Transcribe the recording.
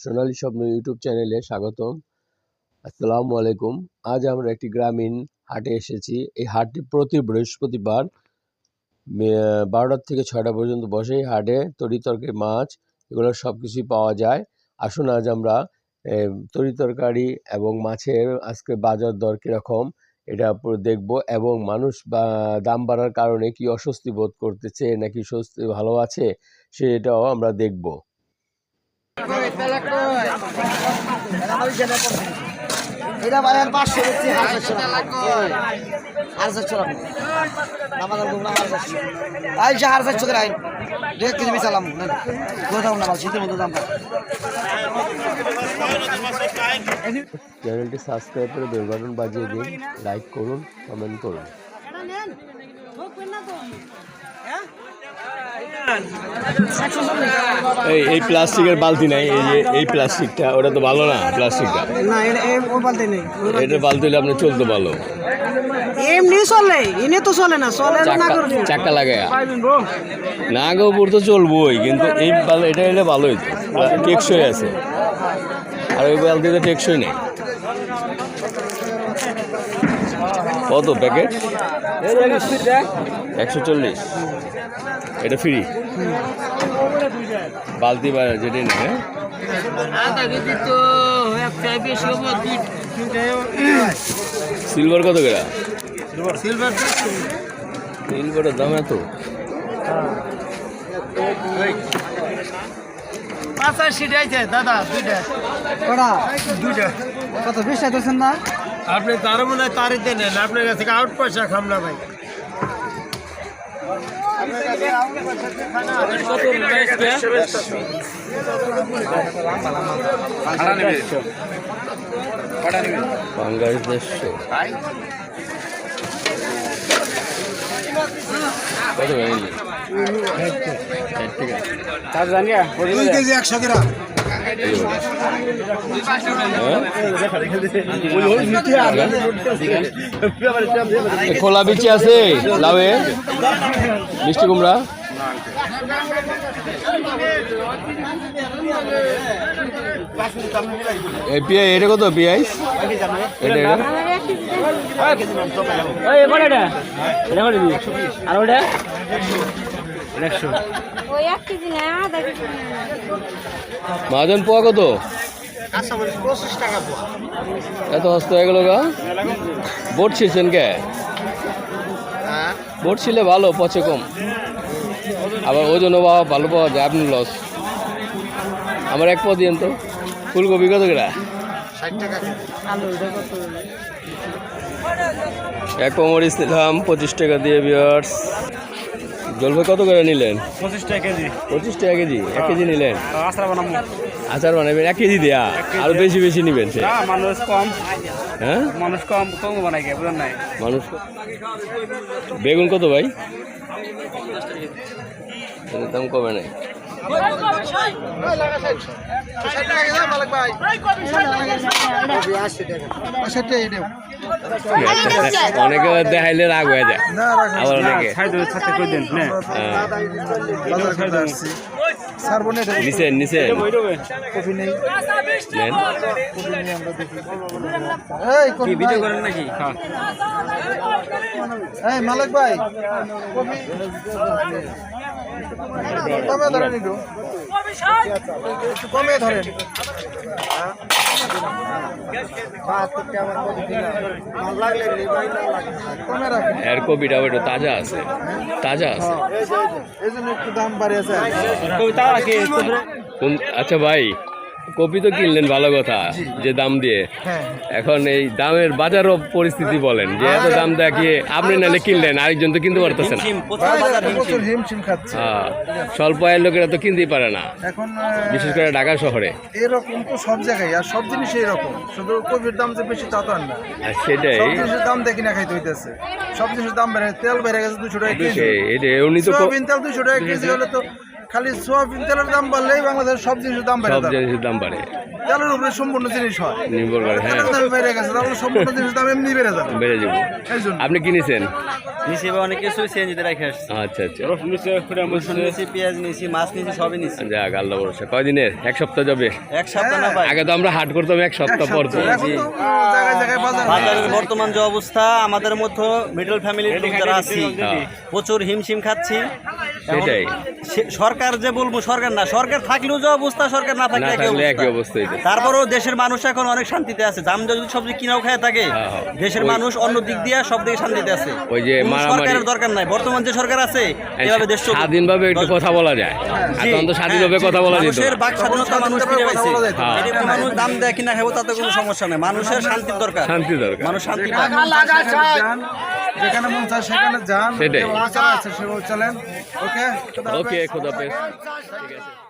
সোনালী স্বপ্ন ইউটিউব চ্যানেলে স্বাগতম। আসসালামু আলাইকুম। আজ আমরা একটি গ্রামীণ হাটে এসেছি। এই হাটটি প্রতি বৃহস্পতিবার 12টা থেকে 6টা পর্যন্ত বসে। এই হাটে তরিতরকারি, মাছ এগুলো সব কিছুই পাওয়া যায়। আসুন আজ আমরা তরিতরকারি এবং মাছের আজকে বাজার দর কীরকম এটা দেখব, এবং মানুষ দাম বাড়ার কারণে কি অস্বস্তি বোধ করতেছে নাকি স্বস্তি ভালো আছে সেটাও আমরা দেখব। এটা ভাইয়ার 500 দিচ্ছি, 400 করে আইন 1 কেজি মিশালাম কোথাও না, শীতের মধ্যে দাম। চ্যানেলটি সাবস্ক্রাইব করে বেল বাটন বাজিয়ে দিন, লাইক করুন, কমেন্ট করুন। এই প্লাস্টিকের বালতি নাই, এই যে এই প্লাস্টিকটা, ওটা তো ভালো না। প্লাস্টিকটা না, ওই বালতি নেই, এটা বালতি হলে আপনার চলতে ভালো। এমনি চলে, এনে তো চলে না, চলে না করে চাকা লাগায় না গো, উপর তো চলবই, কিন্তু এই এটা এলে ভালোই তো, টেকসই আছে। আর ওই বালতিতে টেকসই নেই। কত প্যাকেট? 140। এটা ফ্রি বালতি বা যেটাই না। সিলভার কত করে? সিলভারের দাম এত? 85 দাদা, দুইটা কত 20 দিচ্ছেন না আপনি? তার মনে হয় তারই দেন, আপনার কাছে আউট পয়সা খাম না ভাই। বাংলাদেশ 150 কত বানিয়েছি? 100 গ্রাম খোলা বিচি আছে, লাউয়ে মিষ্টি কুমড়া। এটা কত পিঁয়াজ? এটা মহাজন পোয়া কত? এত হস্ত হয়ে গেল গা। বোট ছিলছেন কে? বোট ছিলে ভালো, পচে কম, আবার ওজনও ভালো পাওয়া যায়। আপনি লস। আমার এক পদ দিন তো। ফুলকপি কত করে? 60 টাকা। এক মরিচ নিলাম 25 টাকা দিয়ে। ভিউয়ার্স, জলপাই কত করে নিলেন? 25 টাকা কেজি। 25 টাকা কেজি? 1 কেজি নিলেন? আচার বানাবো। আচার বানাবেন 1 কেজি দেয়া? আরো বেশি বেশি নিবেন? মানুষ কম। হ্যাঁ, মানুষ কম বানাই গে, বুঝেন নাই? মানুষ। বেগুন কত ভাই? দাম কমে নাই। অনেকে দেখাইলে রাগ হয়ে যায়, আবার অনেকে নিচে নিচে ভিডিও করেন নাকি? মালিক ভাই কমে ধরেন, একটু কমে ধরেন। এর কপিটা ওইটা তাজা আছে, তাজা আছে। এই জন্য একটু দাম বাড়িয়েছে। আচ্ছা ভাই, কপি তো কিনলেন ভালো কথা, যে দাম দিয়ে। এখন এই দামের বাজারও পরিস্থিতি বলেন, যে এত দাম দেখিয়ে আপনি নাহলে কিনলেন, আরেকজন তো কিনতে পারতেছে না। হ্যাঁ, স্বল্প আয়ের লোকেরা তো কিনতেই পারে না, এখন বিশেষ করে ঢাকা শহরে। এরকম তো সব জায়গায়, আর সব জিনিসই এরকম, শুধু কপির দাম যে বেশি তা তো আর না। আর সেটাই, সব জিনিসের দাম দেখি না খাইতে হইতেছে। সব জিনিসের দাম বেড়ে, তেল বেড়ে গেছে 200 টাকা কেজি। উনি তো সয়াবিন তেল 200 টাকা কেজি হলে তো খালি সোয়াবিন তেলের দাম বাড়লেই বাংলাদেশের সব জিনিসের দাম বেড়ে সব যাবে। জিনিসের দাম বাড়ে, তেলের উপরে সম্পূর্ণ জিনিস হয়, নির্ভর করে। হ্যাঁ, তেলের দাম বেড়ে গেছে, তারপরে সম্পূর্ণ জিনিসের দাম এমনি বেড়ে যাবে। বেড়ে যাবো। এই জন্য আপনি কিনেছেন? নিচে অনেক কিছু সিএনজিতে রেখে আসছি। আচ্ছা আচ্ছা, রসুন নিয়েছি, পেঁয়াজ নিয়েছি, মাছ নিয়েছি, সবই নিয়েছি। যাক আল্লাহ ভরসা। কয়দিনের? এক সপ্তাহ যাবে? এক সপ্তাহ না ভাই, আগে তো আমরা হাট করতাম এক সপ্তাহ পর পর। এখন তো জায়গায় জায়গায় বাজার হয়ে বাজারের গেছে। বর্তমান যে অবস্থা, আমাদের মধ্যে মিডল ফ্যামিলির লোক যারা আছি হ্যাঁ। প্রচুর হিমশিম খাচ্ছি। এখন সেটাই। সরকার যে বলবো, সরকার না, সরকার থাকলেও যে অবস্থা, সরকার না থাকলে না একই থাকলে একই অবস্থা। অবস্থা হইতেছে। তারপরেও দেশের মানুষ এখন অনেক শান্তিতে আছে। দাম যদি সবজি কিনাও খায় থাকে, হ্যাঁ, হ্যাঁ। দেশের মানুষ অন্য দিক দিয়ে সব দিকে শান্তিতে আছে। ওই যে কোনো মারামারি- সরকারের দরকার নাই, বর্তমান যে সরকার আছে এভাবে দেশ চলবে। স্বাধীনভাবে একটু কথা বলা যায়, জি, এখন তো স্বাধীনভাবে কথা বলা যেত মানুষের না। বাক স্বাধীনতা মানুষ ফিরে পাইছে। কথা বলা যায়। হ্যাঁ। এটা মানুষ দাম দেয় কিনা খাবো তাতে কোনো সমস্যা নেই, মানুষের শান্তির দরকার। শান্তি দরকার। মানুষ শান্তি পায়। যান, যেখানে মন চায় সেখানে যান, সেটাই। যেভাবে চালাচ্ছে সেভাবে চলেন। ওকে, ওকে, খোদাফেজ। ঠিক আছে।